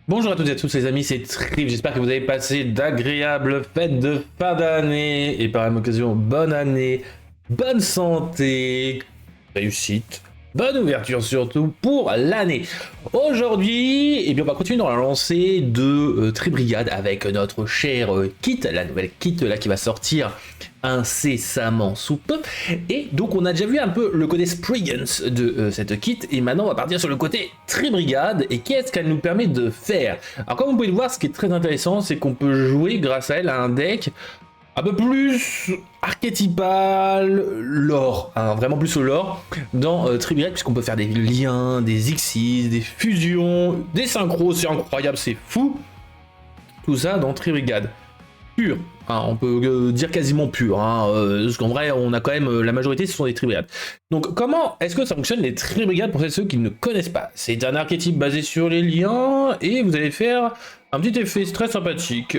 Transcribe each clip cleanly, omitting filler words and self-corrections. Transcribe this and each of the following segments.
Bonjour à toutes et à tous les amis, c'est Trip, j'espère que vous avez passé d'agréables fêtes de fin d'année et par la même occasion, bonne année, bonne santé, réussite, bonne ouverture surtout pour l'année. Aujourd'hui, on va continuer dans la lancée de Trip Brigade avec notre cher kit, la nouvelle kit là qui va sortir incessamment sous peu. Et donc on a déjà vu un peu le côté Spriggans de cette kit et maintenant on va partir sur le côté Tri-Brigade et qu'est-ce qu'elle nous permet de faire. Alors comme vous pouvez le voir, ce qui est très intéressant, c'est qu'on peut jouer grâce à elle à un deck un peu plus archétypal, lore, hein, vraiment plus au lore dans Tri-Brigade, puisqu'on peut faire des liens, des Xyz, des fusions, des synchros, c'est incroyable, c'est fou. Tout ça dans Tri-Brigade pur. Hein, on peut dire quasiment pur, hein, parce qu'en vrai, on a quand même la majorité, ce sont des tri-brigades. Donc, comment est-ce que ça fonctionne les tri-brigades pour ceux qui ne connaissent pas? C'est un archétype basé sur les liens, et vous allez faire un petit effet très sympathique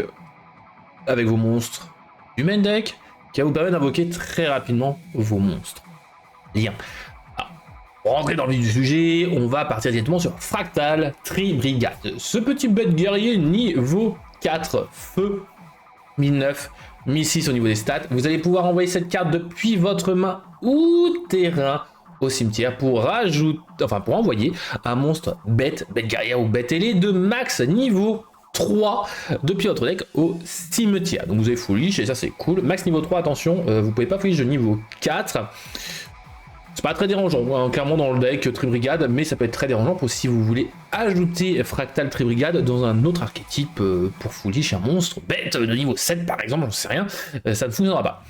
avec vos monstres du main deck, qui va vous permettre d'invoquer très rapidement vos monstres. Liens. Alors, pour rentrer dans le vif du sujet, on va partir directement sur Fractal Tri-Brigade. Ce petit bête guerrier niveau 4 feu, 1009, 1006 au niveau des stats. Vous allez pouvoir envoyer cette carte depuis votre main ou terrain au cimetière pour rajouter, pour envoyer un monstre bête guerrière ou bête ailée de max niveau 3 depuis votre deck au cimetière. Donc vous avez foolish et ça c'est cool. Max niveau 3, attention, vous pouvez pas foolish de niveau 4. C'est pas très dérangeant, hein, clairement dans le deck Tri-Brigade, mais ça peut être très dérangeant pour si vous voulez ajouter Fractal Tri-Brigade dans un autre archétype pour foolish un monstre bête de niveau 7 par exemple, j'en sais rien, ça ne fonctionnera pas.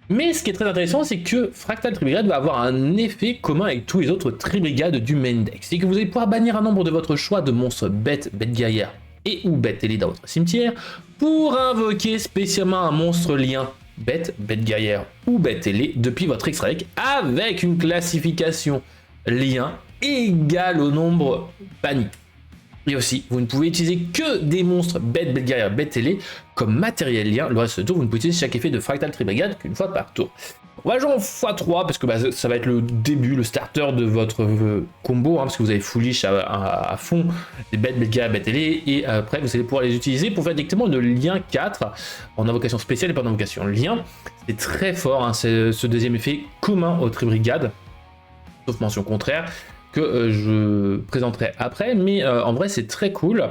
Mais ce qui est très intéressant, c'est que Fractal Tri-Brigade va avoir un effet commun avec tous les autres Tri-Brigades du main deck. C'est que vous allez pouvoir bannir un nombre de votre choix de monstres bête guerrière et ou bête ailée dans votre cimetière pour invoquer spécialement un monstre lien bête guerrière ou bête ailée depuis votre extra deck avec une classification lien égale au nombre banni. Et aussi, vous ne pouvez utiliser que des monstres bête guerrière, bête ailée comme matériel lien. Le reste du tour, vous ne pouvez utiliser chaque effet de Fractal Tri-Brigade qu'une fois par tour. On va jouer en x3 parce que ça va être le début, le starter de votre combo, hein, parce que vous avez foolish à fond des bêtes guerrières, bête ailée, et après vous allez pouvoir les utiliser pour faire directement le lien 4 en invocation spéciale et pas en invocation lien. C'est très fort, hein, c'est ce deuxième effet commun au Tri-Brigade, sauf mention contraire, que je présenterai après, mais en vrai c'est très cool.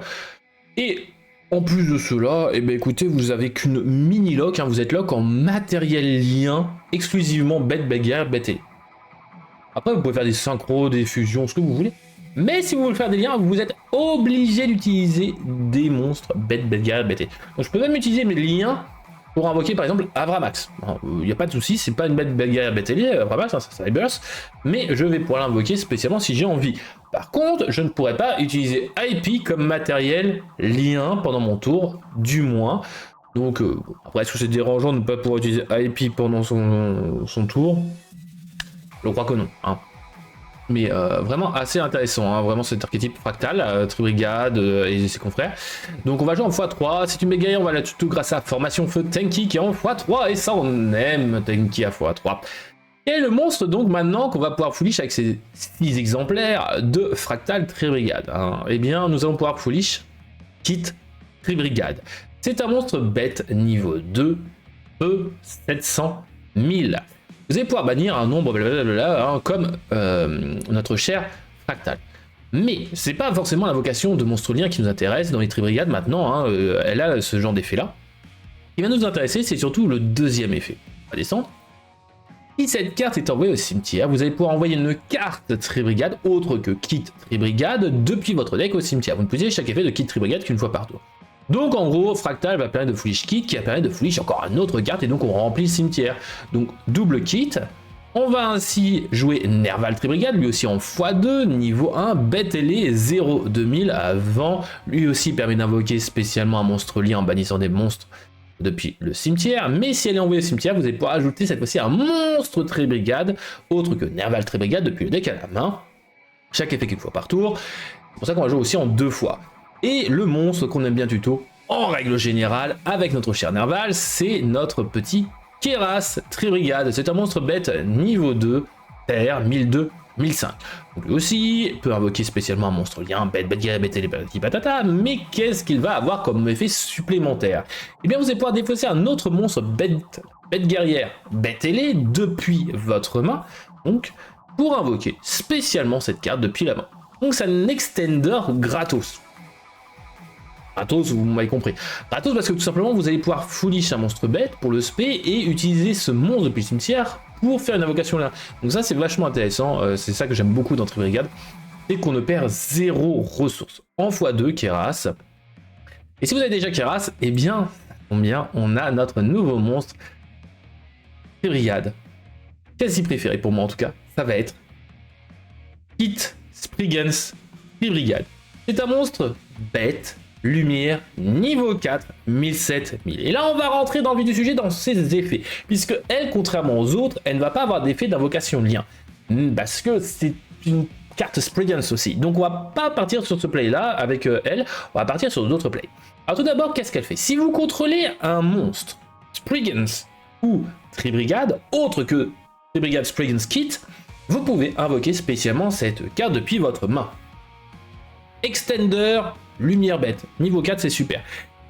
Et en plus de cela, écoutez, vous avez qu'une mini lock, hein, vous êtes lock en matériel lien, exclusivement bête guerrière, bête ailée. Après vous pouvez faire des synchros, des fusions, ce que vous voulez. Mais si vous voulez faire des liens, vous êtes obligé d'utiliser des monstres bête guerrière, bête ailée. Donc je peux même utiliser mes liens pour invoquer par exemple Avramax. Il n'y a pas de souci, c'est pas une bête guerrière bête ailée, Avramax, hein, ça burst, mais je vais pouvoir l'invoquer spécialement si j'ai envie. Par contre, je ne pourrais pas utiliser IP comme matériel lien pendant mon tour, du moins. Donc, après, est-ce que c'est dérangeant de ne pas pouvoir utiliser IP pendant son tour? Je crois que non. Hein. Mais vraiment assez intéressant, hein, vraiment cet archétype fractal, Tri-Brigade et ses confrères. Donc on va jouer en x3, c'est une méga, on va là tout grâce à Formation Feu Tanky qui est en x3 et ça on aime Tanky à x3. Et le monstre donc maintenant qu'on va pouvoir foolish avec ces 6 exemplaires de Fractal Tri-Brigade. Hein, eh bien nous allons pouvoir foolish Kit Tri-Brigade. C'est un monstre bête niveau 2, E 700 000. Vous allez pouvoir bannir un nombre blablabla, hein, comme notre cher Fractal. Mais c'est pas forcément l'invocation de monstre lien qui nous intéresse dans les Tri-Brigades maintenant, hein, elle a ce genre d'effet là. Ce qui va nous intéresser, c'est surtout le deuxième effet. On va descendre. Si cette carte est envoyée au cimetière, vous allez pouvoir envoyer une carte Tri-Brigade autre que Kit Tri-Brigade depuis votre deck au cimetière. Vous ne pouvez utiliser chaque effet de Kit Tri-Brigade qu'une fois par tour. Donc en gros, Fractal va permettre de foolish Kit qui va permettre de foolish encore une autre carte et donc on remplit le cimetière. Donc double Kit. On va ainsi jouer Nerval Tri-Brigade, lui aussi en x2, niveau 1, bête ailée 0-2000 avant. Lui aussi permet d'invoquer spécialement un monstre lien en bannissant des monstres depuis le cimetière. Mais si elle est envoyée au cimetière, vous allez pouvoir ajouter cette fois-ci un monstre Tri-Brigade, autre que Nerval Tri-Brigade depuis le deck à la main. Chaque effet qu'une fois par tour. C'est pour ça qu'on va jouer aussi en 2 fois. Et le monstre qu'on aime bien tuto, en règle générale, avec notre cher Nerval, c'est notre petit Keras Tri-Brigade. C'est un monstre bête niveau 2, terre, 1002, 1005. Donc lui aussi peut invoquer spécialement un monstre lien, bête guerrière, bête et patati patata, mais qu'est-ce qu'il va avoir comme effet supplémentaire? Eh bien vous allez pouvoir défausser un autre monstre bête guerrière, bête ailée depuis votre main, donc pour invoquer spécialement cette carte depuis la main. Donc c'est un extender gratos. Gratos, vous m'avez compris. Gratos parce que tout simplement vous allez pouvoir foolish un monstre bête pour le spé et utiliser ce monstre depuis le cimetière pour faire une invocation là. Donc ça c'est vachement intéressant, c'est ça que j'aime beaucoup dans Tribrigade, c'est qu'on ne perd 0 ressources. En x2 Keras. Et si vous avez déjà Keras, eh bien, on a notre nouveau monstre Tribrigade. Quasi préféré pour moi en tout cas, ça va être Kit Spriggan's Tribrigade. C'est un monstre bête, lumière, niveau 4, 1007, 1000. Et là, on va rentrer dans le vif du sujet dans ses effets. Puisque elle, contrairement aux autres, elle ne va pas avoir d'effet d'invocation lien. Parce que c'est une carte Spriggans aussi. Donc, on va pas partir sur ce play-là avec elle. On va partir sur d'autres plays. Alors, tout d'abord, qu'est-ce qu'elle fait? Si vous contrôlez un monstre, Spriggans ou Tribrigade, autre que Tribrigade Spriggans Kit, vous pouvez invoquer spécialement cette carte depuis votre main. Extender, lumière bête, niveau 4 c'est super.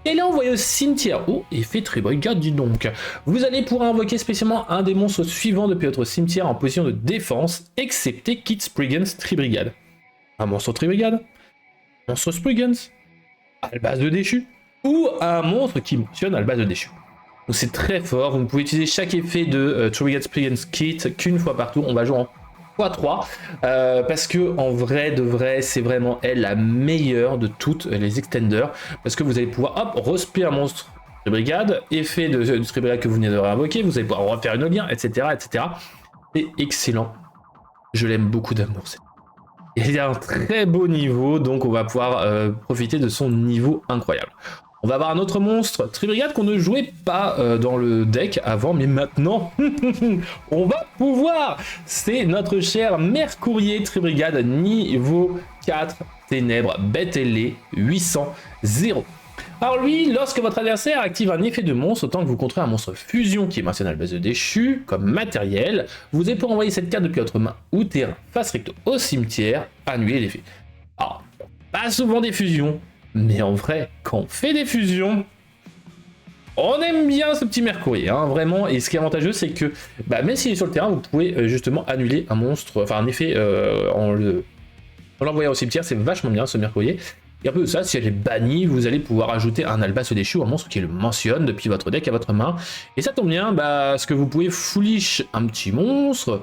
Et là on voit au cimetière, oh effet Tribrigade dis donc. Vous allez pouvoir invoquer spécialement un des monstres suivants depuis votre cimetière en position de défense, excepté Kit Spriggan's Tribrigade. Un monstre Tribrigade, monstre Spriggan's, Albaz de déchu, ou un monstre qui mentionne Albaz de déchu. Donc c'est très fort, vous pouvez utiliser chaque effet de Tribrigade Spriggan's Kit qu'une fois par tour, on va jouer en x3 parce que en vrai de vrai c'est vraiment elle la meilleure de toutes les extenders parce que vous allez pouvoir hop respire un monstre de brigade, effet de Tribrigade que vous venez de réinvoquer, vous allez pouvoir refaire une lien, etc. C'est excellent, je l'aime beaucoup d'amour. Il a un très beau niveau, donc on va pouvoir profiter de son niveau incroyable. On va avoir un autre monstre, Tribrigade, qu'on ne jouait pas dans le deck avant, mais maintenant, on va pouvoir. C'est notre cher Mercourier Tribrigade, niveau 4, Ténèbres, bête ailée, 800, 0. Alors lui, lorsque votre adversaire active un effet de monstre, autant que vous contrôlez un monstre fusion qui est mentionné à la base de déchu, comme matériel, vous allez pouvoir envoyer cette carte depuis votre main ou terrain face recto au cimetière, annuler l'effet. Alors, pas souvent des fusions, mais en vrai, quand on fait des fusions, on aime bien ce petit Mercourier, hein, vraiment. Et ce qui est avantageux, c'est que même s'il est sur le terrain, vous pouvez justement annuler un monstre, enfin un effet en l'envoyant au cimetière. C'est vachement bien ce Mercourier. Et un peu de ça, si elle est bannie, vous allez pouvoir ajouter un Albaz déchu, un monstre qui le mentionne depuis votre deck à votre main. Et ça tombe bien, parce que vous pouvez foolish un petit monstre.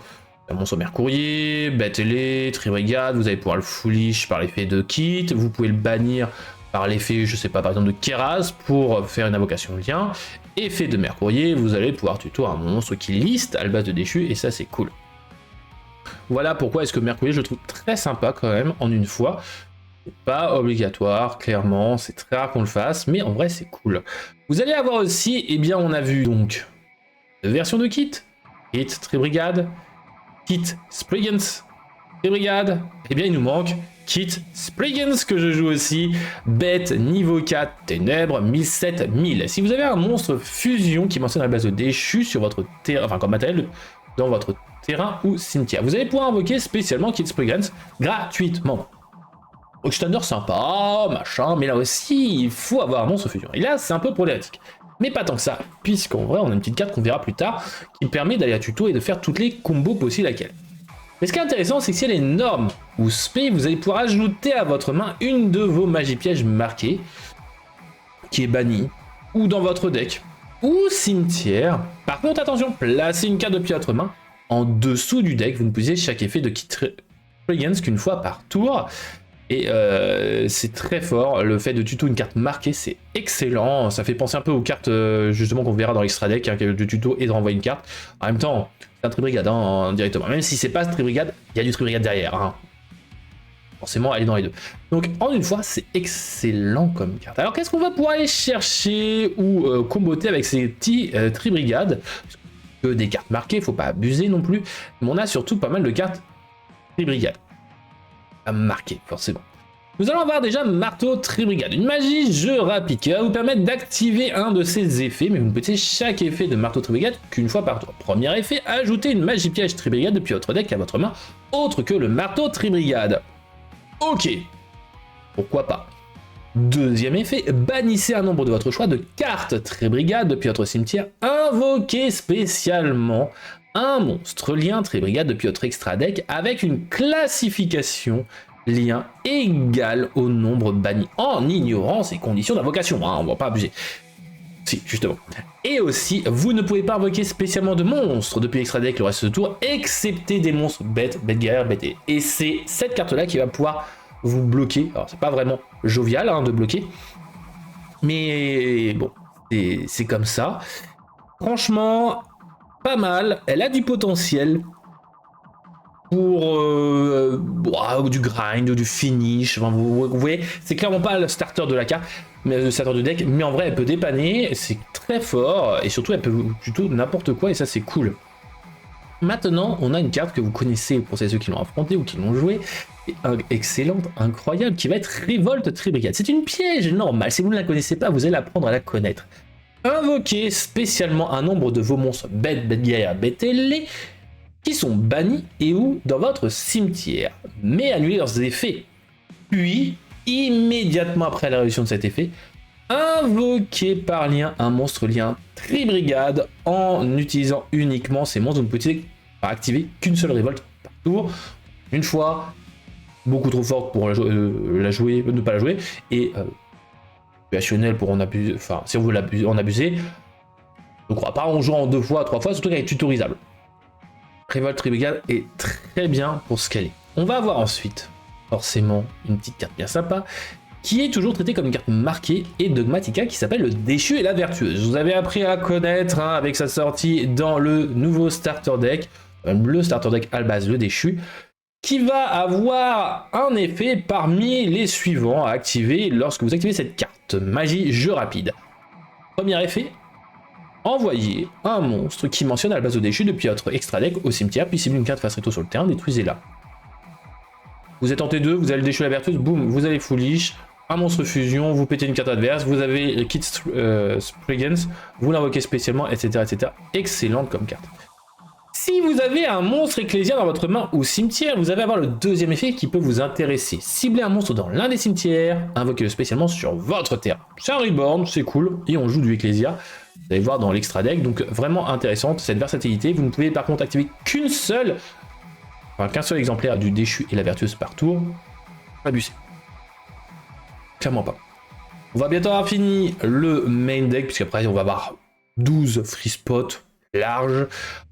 Un monstre Mercourier, bête ailée, Tribrigade, vous allez pouvoir le foolish par l'effet de Kit, vous pouvez le bannir par l'effet, je sais pas, par exemple de Keras pour faire une invocation lien. Effet de Mercourier, vous allez pouvoir tuto un monstre qui liste Albaz de déchu, et ça c'est cool. Voilà pourquoi est-ce que Mercourier je le trouve très sympa quand même en une fois. C'est pas obligatoire, clairement, c'est très rare qu'on le fasse, mais en vrai c'est cool. Vous allez avoir aussi, eh bien on a vu donc deux versions de Kit, Kit Tribrigade, Kit Spriggans Tribrigade, eh bien il nous manque Kit Spriggans que je joue aussi, bête niveau 4, Ténèbres, 1007, 1000. Si vous avez un monstre fusion qui mentionne la base de déchu sur votre terrain, enfin comme matériel dans votre terrain ou cimetière, vous allez pouvoir invoquer spécialement Kit Spriggans gratuitement. Extender sympa, machin, mais là aussi il faut avoir un monstre fusion. Et là c'est un peu problématique. Mais pas tant que ça, puisqu'en vrai on a une petite carte qu'on verra plus tard qui permet d'aller à tuto et de faire toutes les combos possibles avec elle. Mais ce qui est intéressant, c'est que si elle est norme ou spé, vous allez pouvoir ajouter à votre main une de vos magies pièges marquées, qui est bannie, ou dans votre deck, ou cimetière. Par contre, attention, placez une carte depuis votre main en dessous du deck. Vous ne posez chaque effet de Kit Spriggans qu'une fois par tour. Et c'est très fort, le fait de tuto une carte marquée, c'est excellent. Ça fait penser un peu aux cartes justement qu'on verra dans l'extra deck, hein, de tuto et de renvoyer une carte. En même temps, c'est un Tribrigade hein, directement. Même si c'est pas Tribrigade, il y a du Tribrigade derrière. Hein. Forcément, elle est dans les deux. Donc en une fois, c'est excellent comme carte. Alors qu'est-ce qu'on va pouvoir aller chercher ou comboter avec ces petits Tribrigades? Que des cartes marquées, faut pas abuser non plus. Mais on a surtout pas mal de cartes Tribrigade. À marquer, forcément. Nous allons avoir déjà Marteau Tribrigade, une magie jeu rapide qui va vous permettre d'activer un de ses effets, mais vous ne pouvez chaque effet de Marteau Tribrigade qu'une fois par tour. Premier effet, ajoutez une magie piège Tribrigade depuis votre deck à votre main, autre que le Marteau Tribrigade. Ok, pourquoi pas. Deuxième effet, bannissez un nombre de votre choix de cartes Tribrigade depuis votre cimetière, invoquez spécialement un monstre lien Tribrigade depuis votre extra deck avec une classification lien égal au nombre banni en ignorant ses conditions d'invocation, hein, on va pas abuser. Si, justement. Et aussi, vous ne pouvez pas invoquer spécialement de monstres depuis l'extra deck le reste de tour, excepté des monstres bêtes, bêtes guerrières, bêtes. Et c'est cette carte-là qui va pouvoir vous bloquer. Alors, c'est pas vraiment jovial hein, de bloquer, mais bon, c'est comme ça. Franchement, pas mal. Elle a du potentiel pour du grind, du finish, enfin, vous voyez, c'est clairement pas le starter de la carte, mais le starter de deck, mais en vrai elle peut dépanner, c'est très fort, et surtout elle peut plutôt n'importe quoi, et ça c'est cool. Maintenant, on a une carte que vous connaissez pour ceux qui l'ont affronté ou qui l'ont joué, excellente, incroyable, qui va être Révolte Tribrigade. C'est une piège normale, si vous ne la connaissez pas, vous allez apprendre à la connaître. Invoquez spécialement un nombre de vos monstres bêtes, bêtes guerrières, bêtes ailées, qui sont bannis et ou dans votre cimetière, mais annulez leurs effets. Puis, immédiatement après la résolution de cet effet, invoquez par lien un monstre lien Tribrigade en utilisant uniquement ces monstres. Vous ne pouvez activer qu'une seule révolte par tour, une fois, beaucoup trop forte pour la jouer, ne pas la jouer, et situationnelle pour en abuser, enfin si on veut en abuser, je ne crois pas en jouant en 2 fois, 3 fois, surtout qu'elle est tutorisable. Révolte Tribrigade est très bien pour ce qu'elle est. On va avoir ensuite, forcément, une petite carte bien sympa, qui est toujours traitée comme une carte marquée et dogmatica, qui s'appelle le Déchu et la Vertueuse. Je vous avais appris à connaître hein, avec sa sortie dans le nouveau starter deck, le starter deck à la base, le Déchu, qui va avoir un effet parmi les suivants à activer lorsque vous activez cette carte. Magie jeu rapide. Premier effet, envoyez un monstre qui mentionne à la base de déchu depuis votre extra deck au cimetière, puis ciblez une carte face rétro sur le terrain, détruisez-la. Vous êtes en T2, vous avez le déchu la vertueuse, boum, vous avez foolish, un monstre fusion, vous pétez une carte adverse, vous avez le kit Sprigans, vous l'invoquez spécialement, etc., etc. Excellente comme carte. Si vous avez un monstre ecclésial dans votre main ou cimetière, vous allez avoir le deuxième effet qui peut vous intéresser. Ciblez un monstre dans l'un des cimetières, invoquez-le spécialement sur votre terrain. C'est un reborn, c'est cool, et on joue du ecclésia. Vous allez voir dans l'extra deck, donc vraiment intéressante cette versatilité. Vous ne pouvez par contre activer qu'un seul exemplaire du déchu et la vertueuse par tour. Abusé. Clairement pas. On va bientôt avoir fini le main deck, puisqu'après on va avoir 12 free spots larges.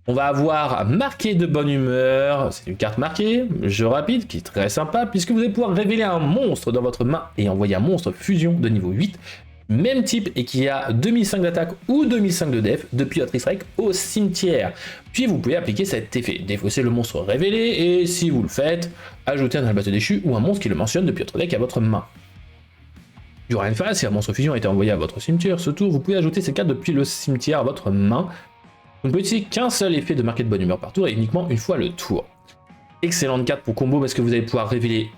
On va avoir marqué de bonne humeur, c'est une carte marquée, jeu rapide, qui est très sympa, puisque vous allez pouvoir révéler un monstre dans votre main et envoyer un monstre fusion de niveau 8, même type et qui a 2005 d'attaque ou 2005 de def depuis votre strike au cimetière. Puis vous pouvez appliquer cet effet, défausser le monstre révélé, et si vous le faites, ajouter un albato déchu ou un monstre qui le mentionne depuis votre deck à votre main. Il y aura une phase, si un monstre fusion a été envoyé à votre cimetière, ce tour, vous pouvez ajouter cette carte depuis le cimetière à votre main. Vous ne pouvez utiliser qu'un seul effet de marqué de bonne humeur par tour et uniquement une fois le tour. Excellente carte pour combo parce que vous allez pouvoir révéler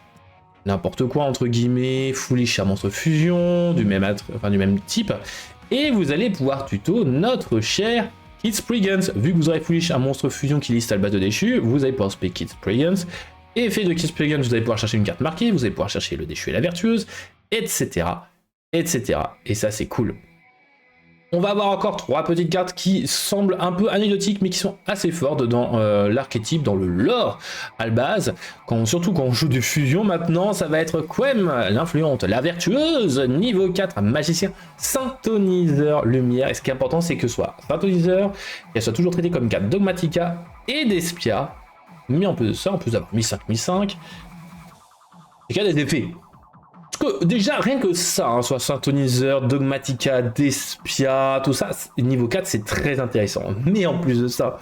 n'importe quoi entre guillemets, foolish à monstre fusion, du même type, et vous allez pouvoir tuto notre cher Kit Sprigans. Vu que vous aurez foolish un monstre fusion qui liste Albato déchu, vous allez pouvoir spé Kit Sprigans. Effet de Kit Sprigans, vous allez pouvoir chercher une carte marquée, vous allez pouvoir chercher le déchu et la vertueuse, etc. etc. Et ça c'est cool. On va avoir encore 3 petites cartes qui semblent un peu anecdotiques mais qui sont assez fortes dans l'archétype, dans le lore à la base. Surtout quand on joue du fusion maintenant, ça va être Quem, l'influente, la vertueuse, niveau 4, magicien, synthoniseur, lumière. Et ce qui est important c'est que soit synthoniseur, qu'elle soit toujours traitée comme une carte dogmatica et d'espia. Mais en plus de ça, en plus d'avoir 1005, c'est qu'il y a des effets. Parce que déjà, rien que ça, hein, soit synthoniseur, dogmatica, despia, tout ça, niveau 4, c'est très intéressant. Mais en plus de ça,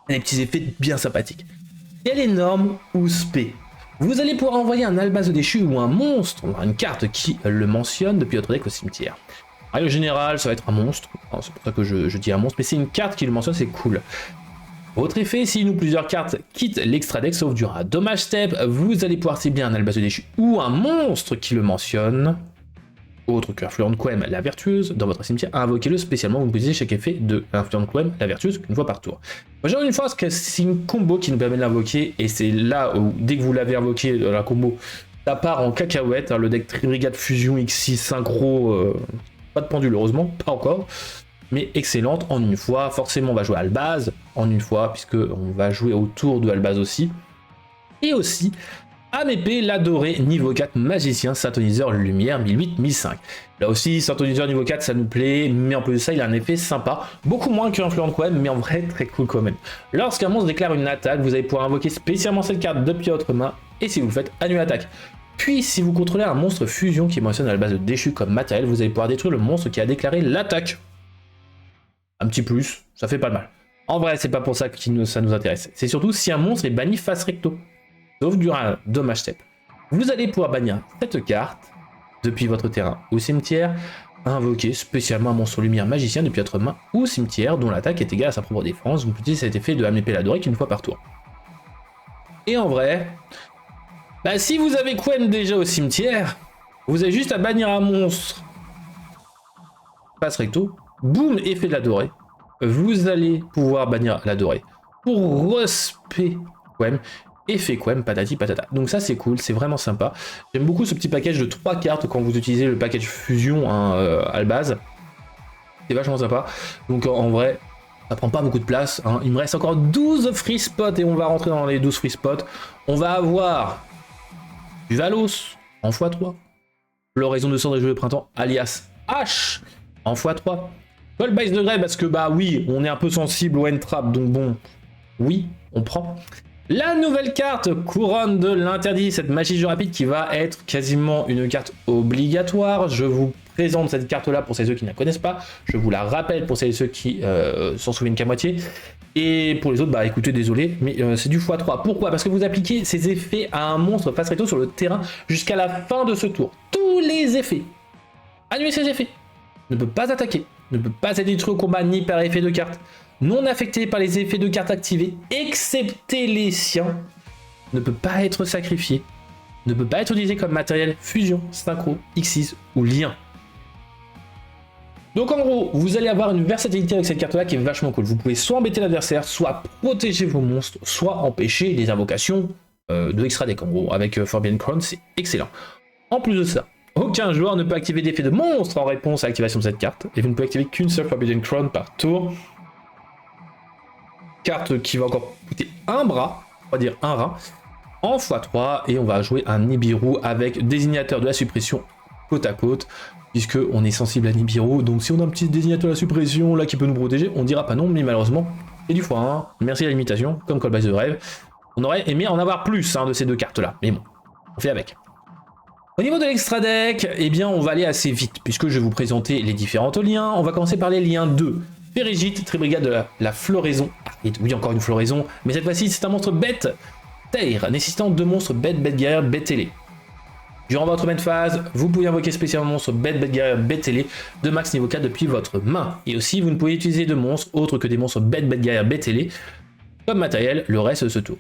il y a des petits effets bien sympathiques. Quelle est norme ou spé? Vous allez pouvoir envoyer un albazo déchu ou un monstre, une carte qui le mentionne depuis votre deck au cimetière. En règle générale, ça va être un monstre. C'est pour ça que je dis un monstre, mais c'est une carte qui le mentionne, c'est cool. Autre effet, si une ou plusieurs cartes quittent l'extra deck sauf durant un dommage step, vous allez pouvoir cibler un Albaz déchu ou un monstre qui le mentionne. Autre que Influent Quem, la vertueuse, dans votre cimetière, invoquez-le spécialement, vous utilisez chaque effet de Influent Quem, la vertueuse, une fois par tour. Genre une fois, parce que c'est une combo qui nous permet de l'invoquer, et c'est là où, dès que vous l'avez invoqué, la combo, ça part en cacahuète, hein, le deck Tribrigade Fusion X6 Synchro, pas de pendule heureusement, pas encore, mais excellente en une fois, forcément on va jouer Albaz en une fois, puisque on va jouer autour de Albaz aussi, et aussi, AMP, l'adoré niveau 4 magicien synthoniseur lumière 1008-1005. Là aussi, synthoniseur niveau 4 ça nous plaît, mais en plus de ça il a un effet sympa, beaucoup moins que Influent Quem, mais en vrai très cool quand même. Lorsqu'un monstre déclare une attaque, vous allez pouvoir invoquer spécialement cette carte depuis votre main, et si vous le faites, annuler l'attaque. Puis si vous contrôlez un monstre fusion qui mentionne à la base de déchu comme matériel, vous allez pouvoir détruire le monstre qui a déclaré l'attaque. Un petit plus, ça fait pas de mal. En vrai, c'est pas pour ça que ça nous intéresse, c'est surtout si un monstre est banni face recto. Sauf durant un dommage step. Vous allez pouvoir bannir cette carte depuis votre terrain ou cimetière, invoquer spécialement un monstre lumière magicien depuis votre main ou cimetière dont l'attaque est égale à sa propre défense. Vous utilisez cet effet de AMP l'adoré qu'une fois par tour. Et en vrai, bah si vous avez Quem déjà au cimetière, vous avez juste à bannir un monstre passe recto, boum, effet de l'adoré. Vous allez pouvoir bannir l'adoré pour respect Quem. Effet Quem, patati patata. Donc ça c'est cool, c'est vraiment sympa. J'aime beaucoup ce petit package de 3 cartes quand vous utilisez le package fusion à la base. C'est vachement sympa. Donc en vrai, ça prend pas beaucoup de place. Hein. Il me reste encore 12 free spots et on va rentrer dans les 12 free spots. On va avoir du Valos en x3. Floraison de cendres des jeux de printemps, alias H en x3. Gold Base de Grey parce que bah oui, on est un peu sensible au N-Trap, donc bon, oui, on prend. La nouvelle carte couronne de l'interdit, cette magie jeu rapide qui va être quasiment une carte obligatoire. Je vous présente cette carte là pour celles et ceux qui ne la connaissent pas. Je vous la rappelle pour celles et ceux qui s'en souviennent qu'à moitié. Et pour les autres, bah écoutez, désolé, mais c'est du x3. Pourquoi? Parce que vous appliquez ces effets à un monstre face recto sur le terrain jusqu'à la fin de ce tour. Tous les effets. Annulez ces effets. Ne peut pas attaquer. Ne peut pas être détruit au combat ni par effet de carte. Non affecté par les effets de cartes activés, excepté les siens, ne peut pas être sacrifié, ne peut pas être utilisé comme matériel fusion, synchro, X6 ou lien. Donc en gros, vous allez avoir une versatilité avec cette carte-là qui est vachement cool. Vous pouvez soit embêter l'adversaire, soit protéger vos monstres, soit empêcher les invocations de extra deck. En gros, avec Forbidden Crown, c'est excellent. En plus de ça, aucun joueur ne peut activer d'effet de monstre en réponse à l'activation de cette carte, et vous ne pouvez activer qu'une seule Forbidden Crown par tour. Carte qui va encore coûter un bras, on va dire un rein, en x3, et on va jouer un Nibiru avec désignateur de la suppression côte à côte, puisque on est sensible à Nibiru, donc si on a un petit désignateur de la suppression là qui peut nous protéger, on dira pas non, mais malheureusement, c'est du x1, merci à la limitation, comme Cold Base de Rêve. On aurait aimé en avoir plus de ces deux cartes là, mais bon, on fait avec. Au niveau de l'extra deck, eh bien on va aller assez vite, puisque je vais vous présenter les différents liens. On va commencer par les liens 2. Pérégite, Tribrigade de la floraison. Oui, encore une floraison, mais cette fois-ci c'est un monstre bête. Terre, nécessitant 2 monstres bête, bête guerrière, bête télé. Durant votre main phase, vous pouvez invoquer spécialement monstre bête, bête guerrière, bête télé de max niveau 4 depuis votre main. Et aussi, vous ne pouvez utiliser de monstres autres que des monstres bête, bête guerrière, bête télé comme matériel le reste de ce tour.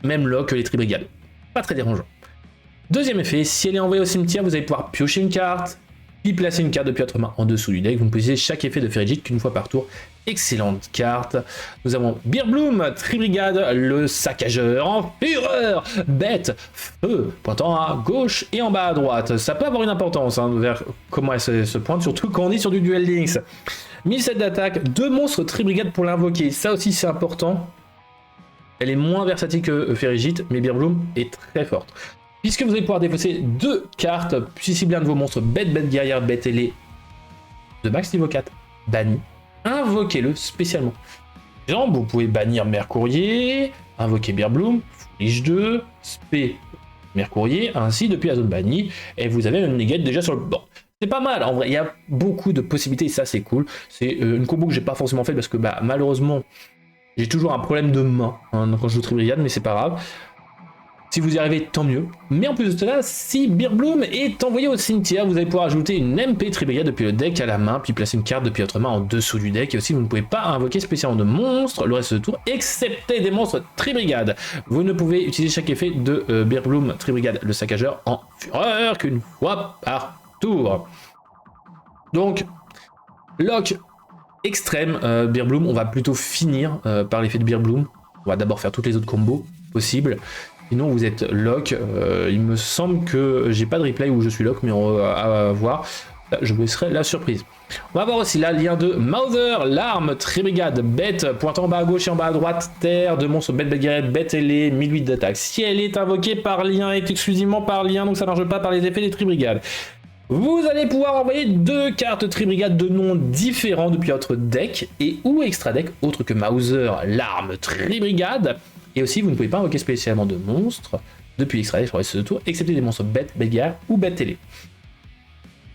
Même là que les Tribrigades. Pas très dérangeant. Deuxième effet, si elle est envoyée au cimetière, vous allez pouvoir piocher une carte, puis placer une carte depuis votre main en dessous du deck. Vous ne pouvez utiliser chaque effet de Pérégite qu'une fois par tour. Excellente carte. Nous avons Beerbloom, Tribrigade, le saccageur en fureur, bête, feu, pointant à gauche et en bas à droite. Ça peut avoir une importance vers comment elle se pointe, surtout quand on est sur du Duel Links. 1007 d'attaque, 2 monstres Tribrigade pour l'invoquer. Ça aussi c'est important. Elle est moins versatile que Pérégite, mais Beerbloom est très forte. Puisque vous allez pouvoir défausser 2 cartes, puis cibler un de vos monstres bête, bête guerrière, bête ailée de max niveau 4, banni. Invoquez-le spécialement. Genre, vous pouvez bannir Mercourier, invoquer Beerbloom, Foolish 2, Spé, Mercourier, ainsi depuis la zone bannie, et vous avez une negate déjà sur le bord. C'est pas mal, en vrai, il y a beaucoup de possibilités, et ça c'est cool. C'est une combo que j'ai pas forcément faite parce que bah, malheureusement, j'ai toujours un problème de main quand je joue Tribrigade, mais c'est pas grave. Si vous y arrivez, tant mieux. Mais en plus de cela, si Beardbloom est envoyé au cimetière, vous allez pouvoir ajouter une MP Tribrigade depuis le deck à la main, puis placer une carte depuis votre main en dessous du deck. Et aussi, vous ne pouvez pas invoquer spécialement de monstres le reste du tour, excepté des monstres Tribrigade. Vous ne pouvez utiliser chaque effet de Beardbloom Tribrigade, le saccageur, en fureur qu'une fois par tour. Donc, lock extrême, Beardbloom, on va plutôt finir par l'effet de Beardbloom. On va d'abord faire toutes les autres combos possibles. Sinon vous êtes lock, il me semble que j'ai pas de replay où je suis lock, mais on va voir, je vous laisserai la surprise. On va voir aussi là, lien de Mother, l'arme, Tribrigade, bête, pointant en bas à gauche et en bas à droite, terre, de monstres, bête, guerrette, bête ailée, 1008 d'attaque. Si elle est invoquée par lien, est exclusivement par lien, donc ça marche pas par les effets des Tribrigades. Vous allez pouvoir envoyer 2 cartes Tribrigade de noms différents depuis votre deck et ou extra deck, autre que Mauser, l'arme, Tribrigade. Et aussi, vous ne pouvez pas invoquer spécialement de monstres depuis l'extra deck sur ce tour, excepté des monstres bêtes, guerre ou bête télé.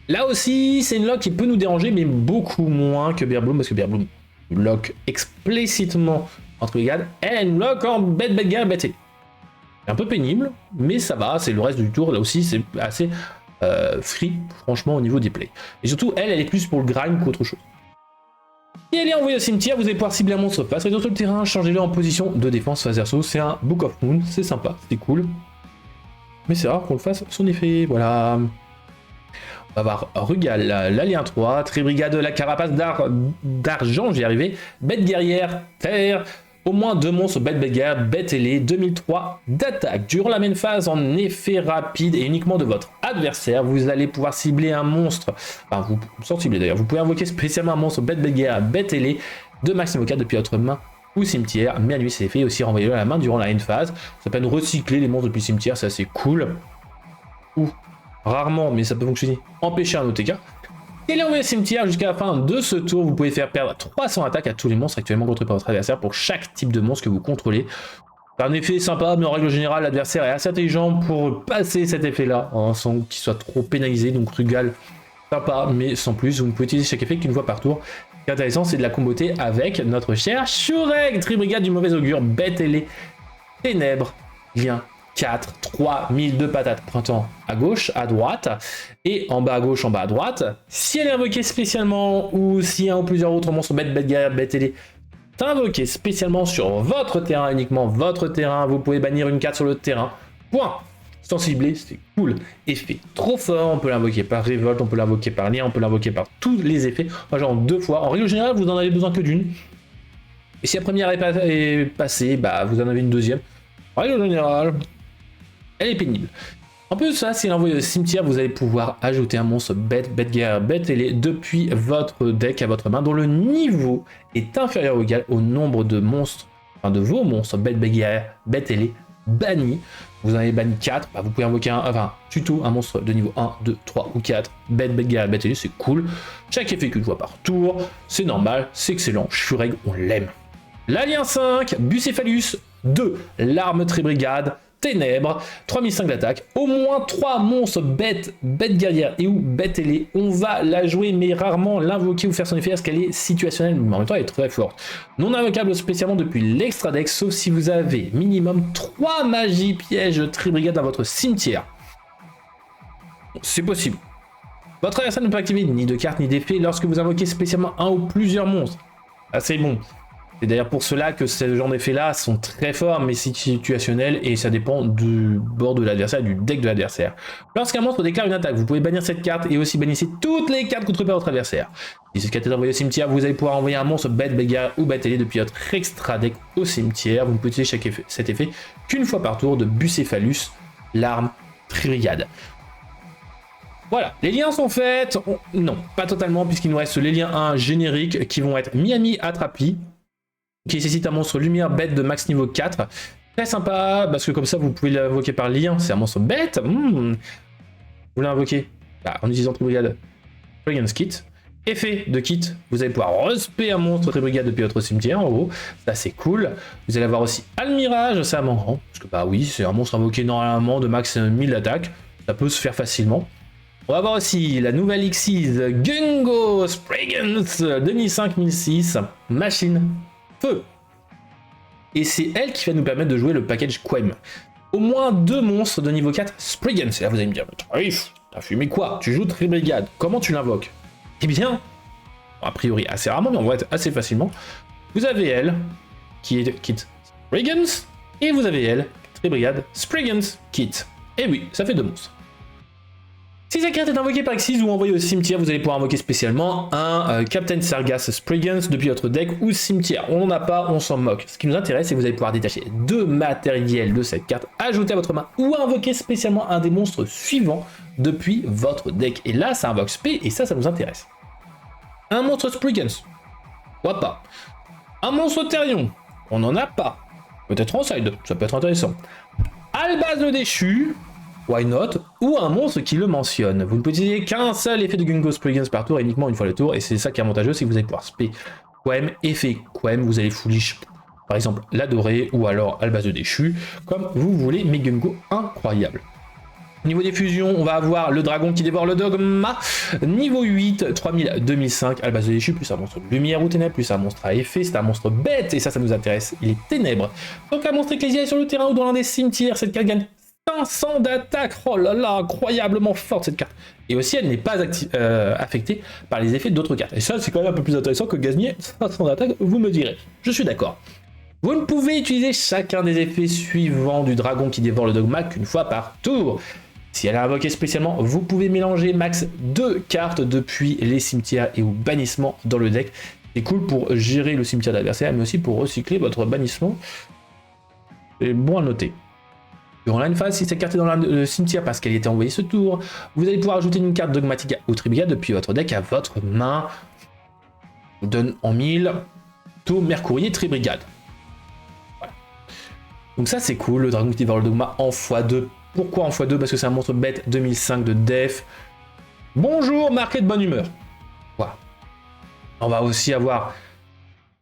Là aussi, c'est une lock qui peut nous déranger, mais beaucoup moins que Beardbloom, parce que Beardbloom lock explicitement en Tribrigade, elle nous lock en bête, guerre, bête télé. C'est un peu pénible, mais ça va, c'est le reste du tour, là aussi, c'est assez free, franchement, au niveau des plays. Et surtout, elle est plus pour le grind qu'autre chose. Si elle est envoyée au cimetière, vous allez pouvoir cibler un monstre face sur le terrain, changez-le en position de défense face verso. C'est un Book of Moon, c'est sympa, c'est cool. Mais c'est rare qu'on le fasse son effet, voilà. On va voir Rugal, l'alien 3, Tribrigade, la carapace d'argent, j'y arrivé. Bête guerrière, terre, au moins 2 monstres, bête guerrière, bête ailée, 2003 d'attaque. Durant la main phase, en effet rapide et uniquement de votre adversaire, vous allez pouvoir cibler un monstre, enfin vous sans cibler d'ailleurs, vous pouvez invoquer spécialement un monstre, bête guerrière, bête ailée, de maximum 4 depuis votre main ou cimetière, mais à lui c'est effet aussi renvoyer à la main durant la end phase. Ça peut nous recycler les monstres depuis le cimetière, c'est assez cool. Ou rarement, mais ça peut fonctionner, empêcher un OTK. Et là, on va au cimetière jusqu'à la fin de ce tour. Vous pouvez faire perdre 300 attaques à tous les monstres actuellement contrôlés par votre adversaire pour chaque type de monstre que vous contrôlez. C'est un effet sympa, mais en règle générale, l'adversaire est assez intelligent pour passer cet effet-là, hein, sans qu'il soit trop pénalisé. Donc, Rugal, sympa, mais sans plus. Vous ne pouvez utiliser chaque effet qu'une fois par tour. Ce qui est intéressant, c'est de la comboter avec notre cher Shureg, Tribrigade du mauvais augure, bête ailée, ténèbres, lien. 4, 3, 1002 patates, printemps à gauche, à droite, et en bas à gauche, en bas à droite. Si elle est invoquée spécialement, ou si un ou plusieurs autres monstres, bête guerrière, bête ailée, est invoqué spécialement sur votre terrain, uniquement votre terrain, vous pouvez bannir une carte sur le terrain. Point. Sans cibler, c'est cool. Effet trop fort, on peut l'invoquer par révolte, on peut l'invoquer par lien, on peut l'invoquer par tous les effets, genre 2 fois. En règle générale, vous en avez besoin que d'une. Et si la première est passée, bah vous en avez une deuxième. En règle générale, elle est pénible. En plus de ça, si elle est envoyée au cimetière, vous allez pouvoir ajouter un monstre bête guerrière, bête ailée depuis votre deck à votre main, dont le niveau est inférieur ou égal au nombre de monstres, enfin de vos monstres bête guerrière, bête ailée bannis. Vous en avez banni 4, bah vous pouvez invoquer un tuto, un monstre de niveau 1, 2, 3 ou 4, bête guerrière, bête ailée, c'est cool. Chaque effet qu'une fois par tour, c'est normal, c'est excellent, Shureg, on l'aime. L'alien 5, Bucephalus 2, l'arme Tribrigade, ténèbres, 3005 d'attaque, au moins 3 monstres bête guerrière et ou bête ailée. On va la jouer mais rarement l'invoquer ou faire son effet parce qu'elle est situationnelle, mais en même temps elle est très forte. Non invocable spécialement depuis l'extra deck, sauf si vous avez minimum 3 magies pièges Tribrigade dans votre cimetière. C'est possible. Votre adversaire ne peut activer ni de carte ni d'effet lorsque vous invoquez spécialement un ou plusieurs monstres. Ah, c'est bon. C'est d'ailleurs pour cela que ce genre d'effets-là sont très forts, mais situationnels, et ça dépend du bord de l'adversaire, du deck de l'adversaire. Lorsqu'un monstre déclare une attaque, vous pouvez bannir cette carte et aussi bannissez toutes les cartes contrôlées par votre adversaire. Si cette carte est envoyée au cimetière, vous allez pouvoir envoyer un monstre bête guerrière ou bête ailée depuis votre extra deck au cimetière. Vous ne pouvez utiliser cet effet qu'une fois par tour de Bucephalus, l'arme Tribrigade. Voilà, les liens sont faits. Non, pas totalement, puisqu'il nous reste les liens 1 génériques qui vont être Miami Atrapi, qui nécessite un monstre lumière bête de max niveau 4. Très sympa, parce que comme ça vous pouvez l'invoquer par lien, c'est un monstre bête. Vous l'invoquez en utilisant Tribrigade Dragon's Kit. Effet de kit, vous allez pouvoir respect un monstre Tribrigade depuis votre cimetière, en gros, ça c'est cool. Vous allez avoir aussi Almirage, c'est un marrant, parce que oui, c'est un monstre invoqué normalement de max 1000 d'attaque, ça peut se faire facilement. On va voir aussi la nouvelle Xyz Gungo Spriggan 2005-1006, machine feu. Et c'est elle qui va nous permettre de jouer le package Quem. au moins 2 monstres de niveau 4 Spriggans. Et là, vous allez me dire, Tarif, t'as fumé quoi? Tu joues Tribrigade, comment tu l'invoques? Eh bien, a priori assez rarement, mais on va être assez facilement. Vous avez elle, qui est kit Spriggans, et vous avez elle, Tribrigade Spriggans kit. Et oui, ça fait 2 monstres. Si cette carte est invoquée par Xyz ou envoyée au cimetière, vous allez pouvoir invoquer spécialement un Captain Sargas Spriggans depuis votre deck ou cimetière. On n'en a pas, on s'en moque. Ce qui nous intéresse, c'est que vous allez pouvoir détacher 2 matériels de cette carte, ajouter à votre main ou invoquer spécialement un des monstres suivants depuis votre deck. Et là, ça invoque SP et ça nous intéresse. Un monstre Spriggans, pourquoi pas. Un monstre Therion, on n'en a pas. Peut-être en side, ça peut être intéressant. Albaz le déchu, why not? Ou un monstre qui le mentionne. Vous ne pouvez utiliser qu'un seul effet de Gungo Spriggans par tour, uniquement une fois le tour, et c'est ça qui est avantageux, c'est que vous allez pouvoir spé Quem, effet Quem, vous allez foolish, par exemple l'adorer, ou alors Albaz le déchu, comme vous voulez, mais Gungo incroyable. Niveau des fusions, on va avoir le dragon qui dévore le dogma. Niveau 8, 3000, 2005, Albaz de déchu, plus un monstre de lumière ou ténèbres, plus un monstre à effet, c'est un monstre bête, et ça nous intéresse, il est ténèbres. Donc un monstre ecclésial est sur le terrain ou dans l'un des cimetières, cette carte gagne 500 d'attaque, oh là là, incroyablement forte cette carte. Et aussi, elle n'est pas affectée par les effets d'autres cartes. Et ça, c'est quand même un peu plus intéressant que gagner 500 d'attaque, vous me direz. Je suis d'accord. Vous ne pouvez utiliser chacun des effets suivants du dragon qui dévore le dogma qu'une fois par tour. Si elle est invoquée spécialement, vous pouvez mélanger max 2 cartes depuis les cimetières et ou bannissement dans le deck. C'est cool pour gérer le cimetière d'adversaire, mais aussi pour recycler votre bannissement. C'est bon à noter. Durant la phase, si cette carte est dans le cimetière parce qu'elle était envoyée ce tour, vous allez pouvoir ajouter une carte dogmatique ou Tribrigade depuis votre deck à votre main. Je vous donne en 1000, Taux Mercourier Tribrigade. Voilà. Donc ça c'est cool, le dragon qui dévore le dogma en x2. Pourquoi en x2? Parce que c'est un monstre bête 2005 de def. Bonjour, marqué de bonne humeur. Voilà. On va aussi avoir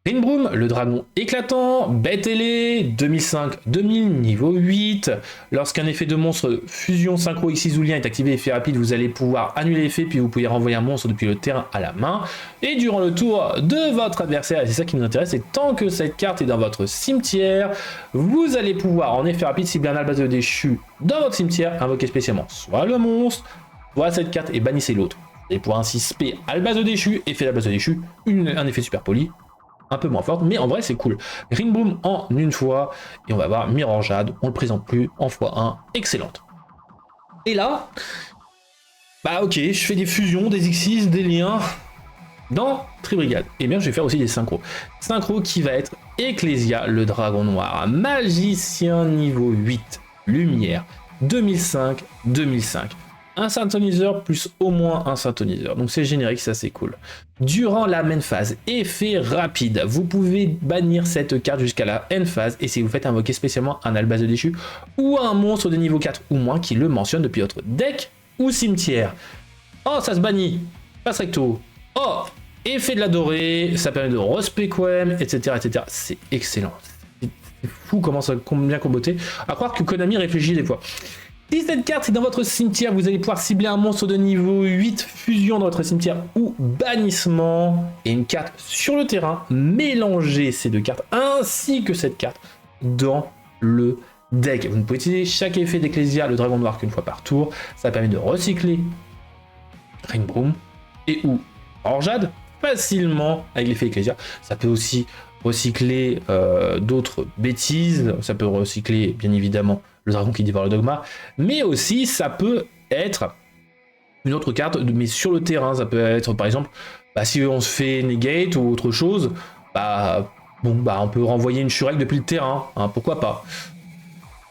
Rinbroom, le dragon éclatant, bête ailée, 2005-2000, niveau 8. Lorsqu'un effet de monstre fusion synchro Xyzoulien est activé, effet rapide, vous allez pouvoir annuler l'effet, puis vous pouvez renvoyer un monstre depuis le terrain à la main. Et durant le tour de votre adversaire, et c'est ça qui nous intéresse, c'est tant que cette carte est dans votre cimetière, vous allez pouvoir, en effet rapide, cibler un Albaz déchu dans votre cimetière, invoquer spécialement soit le monstre, soit cette carte, et bannissez l'autre. Vous allez pouvoir ainsi spé Albaz déchu, effet d'Albaz déchu, un effet super poli, un peu moins forte, mais en vrai c'est cool. Rinboom en une fois, et on va voir Mirror Jade, on le présente plus, en x1, excellente. Et là, bah ok, je fais des fusions, des Xyz, des liens dans Tribrigade. Et bien je vais faire aussi des synchros. Synchro qui va être Ecclesia, le dragon noir, magicien niveau 8, lumière, 2005-2005. Un synthoniseur plus au moins un synthoniseur. Donc c'est générique, ça c'est cool. Durant la main phase, effet rapide. Vous pouvez bannir cette carte jusqu'à la end phase. Et si vous faites invoquer spécialement un Albaz déchu ou un monstre de niveau 4 ou moins qui le mentionne depuis votre deck ou cimetière. Oh, ça se bannit. Passe recto. Oh, effet de la dorée. Ça permet de respecquem, etc. etc. C'est excellent. C'est fou comment ça bien comboté. À croire que Konami réfléchit des fois. Si cette carte est dans votre cimetière, vous allez pouvoir cibler un monstre de niveau 8 fusion dans votre cimetière ou bannissement et une carte sur le terrain. Mélangez ces deux cartes ainsi que cette carte dans le deck. Vous ne pouvez utiliser chaque effet d'Ecclesia, le dragon noir qu'une fois par tour. Ça permet de recycler Rinbroom et ou Orjade facilement avec l'effet Ecclesia. Ça peut aussi recycler d'autres bêtises. Ça peut recycler bien évidemment le dragon qui dévore le dogma, mais aussi ça peut être une autre carte, mais sur le terrain, ça peut être par exemple, bah, si on se fait negate ou autre chose, bah, bon, bah, on peut renvoyer une Shurek depuis le terrain, hein, pourquoi pas.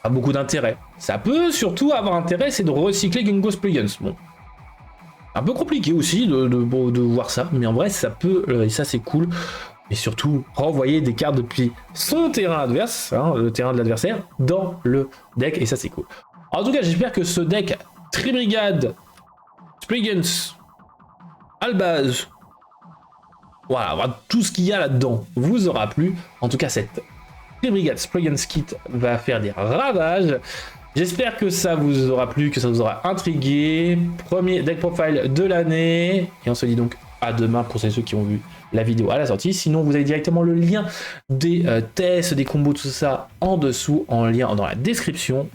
Pas beaucoup d'intérêt. Ça peut surtout avoir intérêt, c'est de recycler Gungo Spriggans. Bon, un peu compliqué aussi de voir ça, mais en vrai ça peut, et ça c'est cool. Mais surtout renvoyer des cartes depuis son terrain adverse, hein, le terrain de l'adversaire, dans le deck, et ça c'est cool. En tout cas, j'espère que ce deck Tribrigade, Spriggans, Albaz, voilà, tout ce qu'il y a là-dedans vous aura plu. En tout cas, cette Tribrigade Spriggans Kit va faire des ravages. J'espère que ça vous aura plu, que ça vous aura intrigué. Premier deck profile de l'année, et on se dit donc à demain pour ceux qui ont vu la vidéo à la sortie. Sinon, vous avez directement le lien des tests, des combos, tout ça en dessous, en lien dans la description.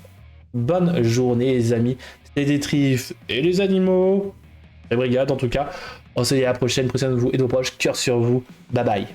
bonne journée les amis, les détrifs et les animaux, la brigade en tout cas. On se dit à la prochaine, prenez soin de vous et de vos proches, cœur sur vous, bye bye.